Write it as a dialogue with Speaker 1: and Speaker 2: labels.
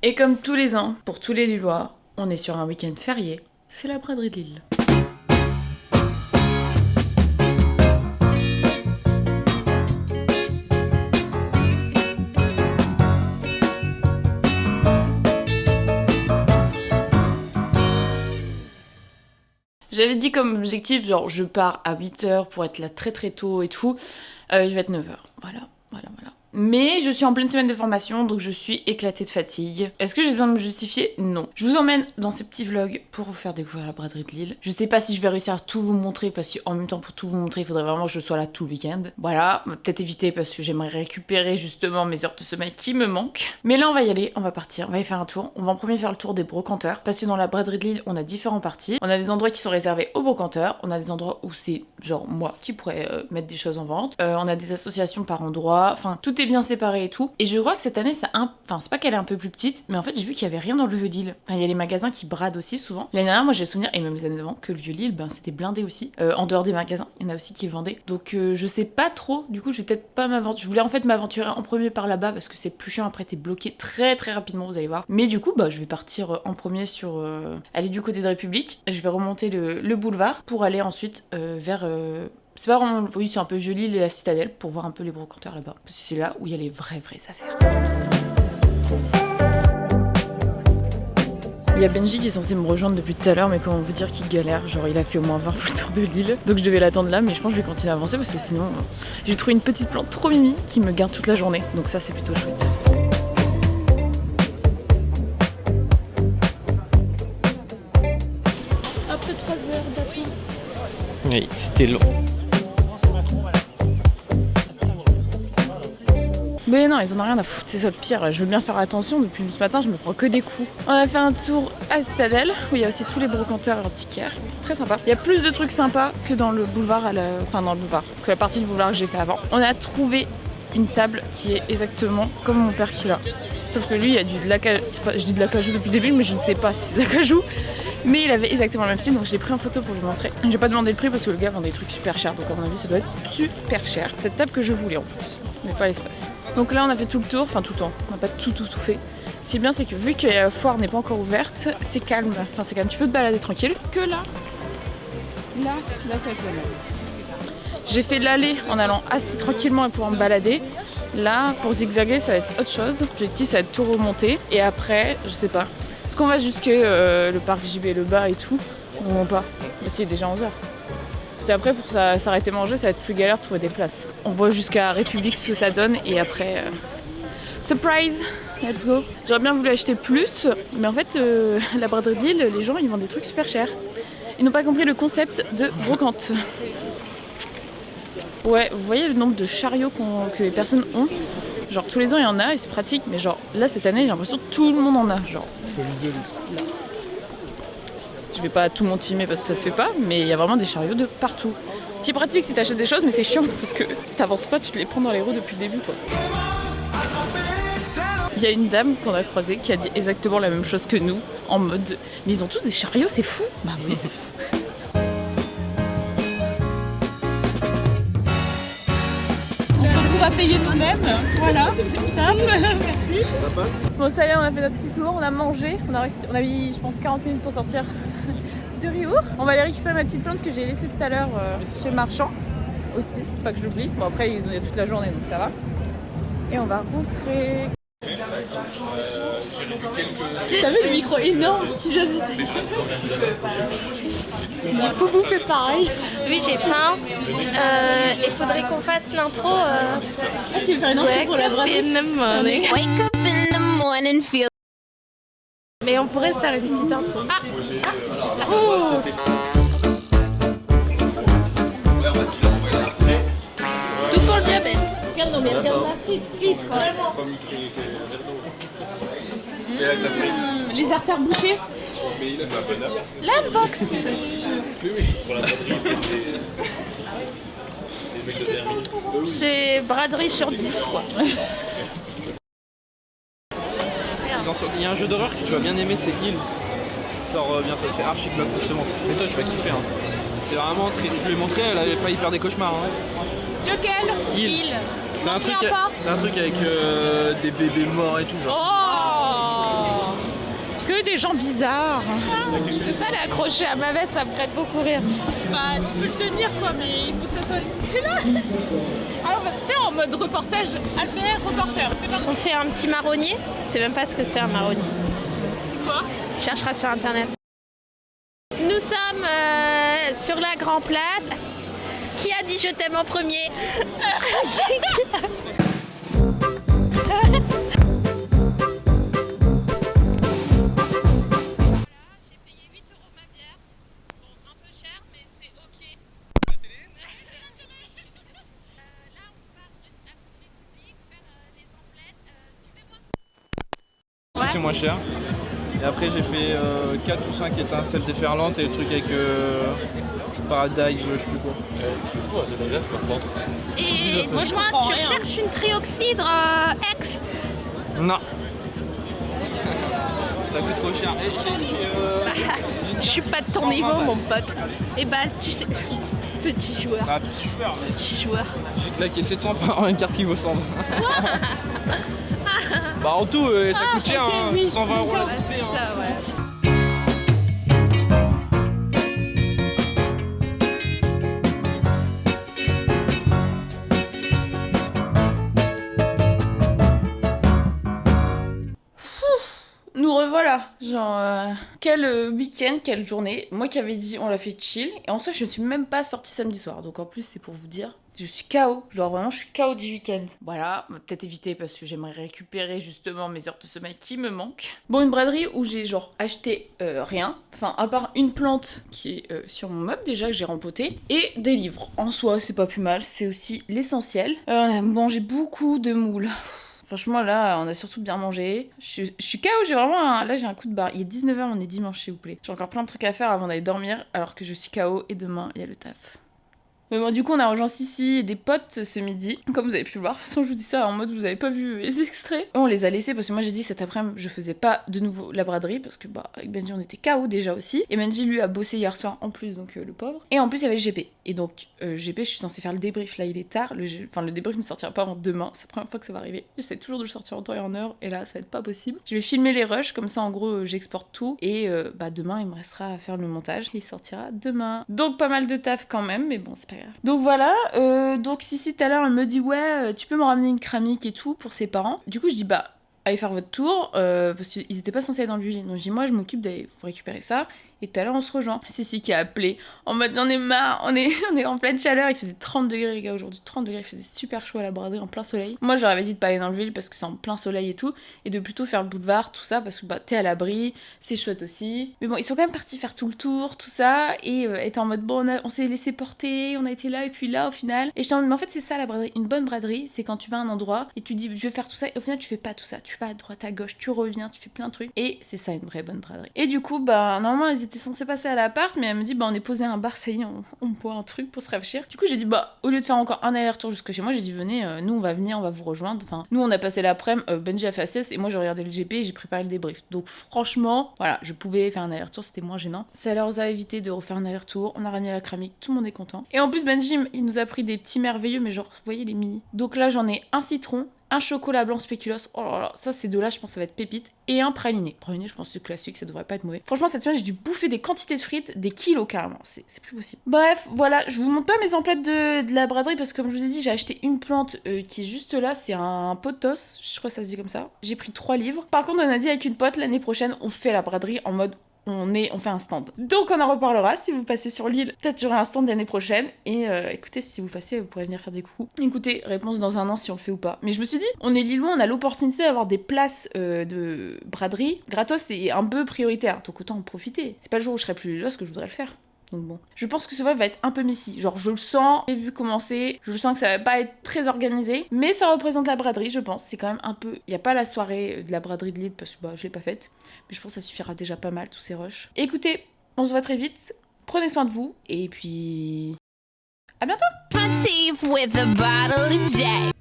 Speaker 1: Et comme tous les ans, pour tous les Lillois, on est sur un week-end férié, c'est la braderie de Lille. J'avais dit comme objectif, genre je pars à 8h pour être là très très tôt et tout, je vais être 9h, voilà. Mais je suis en pleine semaine de formation, donc je suis éclatée de fatigue. Est-ce que j'ai besoin de me justifier? Non. Je vous emmène dans ce petit vlog pour vous faire découvrir la braderie de Lille. Je sais pas si je vais réussir à tout vous montrer, parce qu'en même temps, pour tout vous montrer, il faudrait vraiment que je sois là tout le week-end. Voilà, on va peut-être éviter parce que j'aimerais récupérer justement mes heures de sommeil qui me manquent. Mais là, on va y aller, on va partir, on va y faire un tour. On va en premier faire le tour des brocanteurs, parce que dans la braderie de Lille, on a différents parties. On a des endroits qui sont réservés aux brocanteurs, on a des endroits où c'est genre moi qui pourrais mettre des choses en vente. On a des associations par endroit, enfin tout est bien séparé et tout. Et je crois que cette année, enfin c'est pas qu'elle est un peu plus petite, mais en fait j'ai vu qu'il y avait rien dans le Vieux-Lille. Enfin, il y a les magasins qui bradent aussi souvent. L'année dernière, moi j'ai le souvenir, et même les années d'avant, que le Vieux-Lille, ben c'était blindé aussi. En dehors des magasins, il y en a aussi qui vendaient. Donc je sais pas trop, du coup je vais peut-être pas m'aventurer. Je voulais en fait m'aventurer en premier par là-bas parce que c'est plus chiant, après t'es bloqué très très rapidement, vous allez voir. Mais du coup, bah je vais partir en premier sur... aller du côté de République. Je vais remonter le boulevard pour aller ensuite vers... c'est pas vraiment... Oui, c'est un peu Vieux-Lille et la Citadelle pour voir un peu les brocanteurs là-bas. Parce que c'est là où il y a les vraies affaires. Il y a Benji qui est censé me rejoindre depuis tout à l'heure, mais comment vous dire qu'il galère. Genre, il a fait au moins 20 fois le tour de Lille. Donc je devais l'attendre là, mais je pense que je vais continuer à avancer parce que sinon... j'ai trouvé une petite plante trop mimi qui me garde toute la journée. Donc ça, c'est plutôt chouette. Après 3 heures d'attente.
Speaker 2: Oui, c'était long.
Speaker 1: Mais non, ils en ont rien à foutre, c'est ça le pire. Je veux bien faire attention, depuis ce matin, je me prends que des coups. On a fait un tour à Citadelle, où il y a aussi tous les brocanteurs antiquaires. Très sympa. Il y a plus de trucs sympas que dans le boulevard, enfin dans le boulevard, que la partie du boulevard que j'ai fait avant. On a trouvé une table qui est exactement comme mon père qui l'a. Sauf que lui, il y a de l'acajou. Je dis de l'acajou depuis le début, mais je ne sais pas si c'est de l'acajou. Mais il avait exactement le même style, donc je l'ai pris en photo pour lui montrer. J'ai pas demandé le prix parce que le gars vend des trucs super chers, donc à mon avis ça doit être super cher. Cette table que je voulais en plus, mais pas l'espace. Donc là on a fait tout le tour, enfin tout le temps, on n'a pas tout fait. Ce qui est bien c'est que vu que la foire n'est pas encore ouverte, c'est calme. Enfin c'est calme, tu peux te balader tranquille. Que là ça va être calme. J'ai fait l'aller en allant assez tranquillement et pouvoir me balader. Là, pour zigzaguer, ça va être autre chose. L'objectif, ça va être tout remonter. Et après, je sais pas. Est-ce qu'on va jusqu'à le parc JB Le Bas et tout? Non, pas. Parce qu'il est déjà 11h. Parce qu'après, pour s'arrêter manger, ça va être plus galère de trouver des places. On voit jusqu'à République ce que ça donne. Et après, surprise! Let's go! J'aurais bien voulu acheter plus. Mais en fait, la braderie de Lille, les gens, ils vendent des trucs super chers. Ils n'ont pas compris le concept de brocante. Ouais, vous voyez le nombre de chariots que les personnes ont? Genre tous les ans il y en a et c'est pratique, mais genre là cette année j'ai l'impression que tout le monde en a. Genre. Je vais pas tout le monde filmer parce que ça se fait pas, mais il y a vraiment des chariots de partout. C'est pratique si t'achètes des choses, mais c'est chiant parce que t'avances pas, tu te les prends dans les roues depuis le début quoi. Il y a une dame qu'on a croisée qui a dit exactement la même chose que nous, en mode mais ils ont tous des chariots, c'est fou! Bah oui, c'est fou. On va payer nous-mêmes, voilà, top, merci. Bon ça y est, on a fait notre petit tour, on a mangé, on a mis je pense 40 minutes pour sortir de Riour. On va aller récupérer ma petite plante que j'ai laissée tout à l'heure chez le marchand aussi, pas que j'oublie. Bon après il y a toute la journée donc ça va. Et on va rentrer. T'as vu le micro énorme qui vient d'y Poubou fait pareil.
Speaker 3: Oui, j'ai faim. Il faudrait qu'on fasse l'intro.
Speaker 1: Ah, tu veux faire une intro pour la braderie?
Speaker 3: Mais on pourrait se faire une petite intro.
Speaker 1: Oh.
Speaker 3: Tout pour le diabète. Regarde, non mais regarde ma frite, please quoi.
Speaker 1: Les artères bouchées.
Speaker 3: L'unboxing. C'est braderie sur 10 quoi.
Speaker 2: Il y a un jeu d'horreur que tu vas bien aimer, c'est Hill. Il sort bientôt, c'est archi bloc justement. Mais toi tu vas kiffer. Hein. C'est vraiment très... Je lui ai montré, elle avait failli faire des cauchemars. Hein.
Speaker 3: Lequel?
Speaker 2: Hill. C'est un truc avec des bébés morts et tout genre.
Speaker 3: Oh.
Speaker 1: gens bizarres.
Speaker 3: Je peux pas l'accrocher à ma veste, ça me ferait beaucoup rire.
Speaker 1: Bah, tu peux le tenir quoi, mais il faut que ça soit limité là. Alors, on va faire en mode reportage. Albert, reporter, c'est parti.
Speaker 3: On fait un petit marronnier. Je sais même pas ce que c'est un marronnier.
Speaker 1: C'est quoi?
Speaker 3: Cherchera sur internet. Nous sommes sur la Grand Place. Qui a dit je t'aime en premier?
Speaker 2: C'est moins cher. Et après j'ai fait 4 ou 5 étincelles déferlantes et le truc avec Paradise, je sais plus quoi.
Speaker 3: Et dis-moi, tu recherches une trioxydre X?
Speaker 2: Non. Ça coûte trop cher.
Speaker 3: Je suis pas de ton niveau mon pote. Et bah tu sais, petit joueur.
Speaker 2: Ah, petit joueur.
Speaker 3: Petit joueur.
Speaker 2: J'ai claqué 700 par une carte qui vaut 100. Bah en tout ça coûte cher,
Speaker 3: okay,
Speaker 2: hein,
Speaker 3: oui.
Speaker 2: 120 € la
Speaker 3: Ouais,
Speaker 2: display.
Speaker 3: c'est ça, ouais.
Speaker 1: Nous revoilà. Genre, quel week-end, quelle journée. Moi qui avais dit on l'a fait chill. Et en soi, je ne suis même pas sortie samedi soir. Donc en plus, c'est pour vous dire, je suis KO. Genre vraiment, je suis KO du week-end. Voilà, on va peut-être éviter parce que j'aimerais récupérer justement mes heures de sommeil qui me manquent. Bon, une braderie où j'ai genre acheté rien. Enfin, à part une plante qui est sur mon meuble déjà que j'ai rempotée. Et des livres. En soi, c'est pas plus mal. C'est aussi l'essentiel. On a mangé beaucoup de moules. Franchement, là, on a surtout bien mangé. Je suis KO, j'ai vraiment là, j'ai un coup de barre. Il est 19h, on est dimanche, s'il vous plaît. J'ai encore plein de trucs à faire avant d'aller dormir, alors que je suis KO et demain, il y a le taf. Mais bon, du coup, on a rejoint Sissi et des potes ce midi. Comme vous avez pu le voir, de toute façon, je vous dis ça en mode vous avez pas vu les extraits. On les a laissés parce que moi j'ai dit cet après-midi je faisais pas de nouveau la braderie parce que bah avec Benji on était KO déjà aussi. Et Benji lui a bossé hier soir en plus, donc le pauvre. Et en plus il y avait le GP. Et donc GP, je suis censée faire le débrief là, il est tard. Le débrief ne sortira pas avant demain. C'est la première fois que ça va arriver. J'essaie toujours de le sortir en temps et en heure et là ça va être pas possible. Je vais filmer les rushs comme ça en gros j'exporte tout et bah demain il me restera à faire le montage et il sortira demain. Donc pas mal de taf quand même, mais bon c'est pas grave. Donc voilà. Donc Sissi tout à l'heure elle me dit ouais tu peux me ramener une cramique et tout pour ses parents. Du coup je dis bah allez faire votre tour parce qu'ils étaient pas censés être dans le violin. Donc je dis moi je m'occupe d'aller vous récupérer ça et tout à l'heure on se rejoint. Sissi qui a appelé en mode j'en ai marre, on est en pleine chaleur, il faisait 30 degrés les gars aujourd'hui, 30 degrés, il faisait super chaud à la braderie en plein soleil. Moi je leur avais dit de pas aller dans le ville parce que c'est en plein soleil et tout et de plutôt faire le boulevard tout ça parce que bah t'es à l'abri, c'est chouette aussi. Mais bon ils sont quand même partis faire tout le tour, tout ça et étaient en mode bon on s'est laissé porter, on a été là et puis là au final. Et je t'en dis mais en fait c'est ça la braderie, une bonne braderie c'est quand tu vas à un endroit et tu dis je vais faire tout ça et au final tu fais pas tout ça, tu vas à droite à gauche, tu reviens, tu fais plein de trucs et c'est ça une vraie bonne braderie. Et du coup bah normalement ils étaient censés passer à l'appart mais elle me dit bah on est posé à un bar, ça y est on boit un truc pour se rafraîchir. Du coup j'ai dit bah au lieu de faire encore un aller-retour jusque chez moi j'ai dit venez nous on va venir, on va vous rejoindre. Enfin nous on a passé l'après-midi, Benji a fait ACS et moi j'ai regardé le GP et j'ai préparé le débrief. Donc franchement voilà je pouvais faire un aller-retour, c'était moins gênant. Ça leur a évité de refaire un aller-retour, on a ramené la cramique, tout le monde est content. Et en plus Benji il nous a pris des petits merveilleux mais genre vous voyez les mini. Donc là j'en ai un citron, un chocolat blanc spéculoos, oh là là, ça ces deux là je pense que ça va être pépite, et un praliné. Praliné je pense que c'est classique, ça devrait pas être mauvais. Franchement cette semaine j'ai dû bouffer des quantités de frites, des kilos carrément, c'est plus possible. Bref voilà, je vous montre pas mes emplettes de la braderie parce que comme je vous ai dit j'ai acheté une plante qui est juste là, c'est un potos, je crois que ça se dit comme ça. J'ai pris 3 livres. Par contre on a dit avec une pote l'année prochaine on fait la braderie en mode on fait un stand. Donc on en reparlera si vous passez sur l'île. Peut-être j'aurai un stand l'année prochaine. Et écoutez, si vous passez, vous pourrez venir faire des coucous. Écoutez, réponse dans un an si on le fait ou pas. Mais je me suis dit, on est Lillois, on a l'opportunité d'avoir des places de braderie gratos et un peu prioritaire. Donc autant en profiter. C'est pas le jour où je serai plus Lillois que je voudrais le faire. Donc bon, je pense que ce vibe va être un peu messy. Genre je le sens, j'ai vu commencer, je sens que ça va pas être très organisé, mais ça représente la braderie, je pense. C'est quand même un peu, il y a pas la soirée de la braderie de Lille parce que bah je l'ai pas faite, mais je pense que ça suffira déjà pas mal tous ces rushs. Écoutez, on se voit très vite. Prenez soin de vous et puis à bientôt.
Speaker 4: With a bottle of Jack.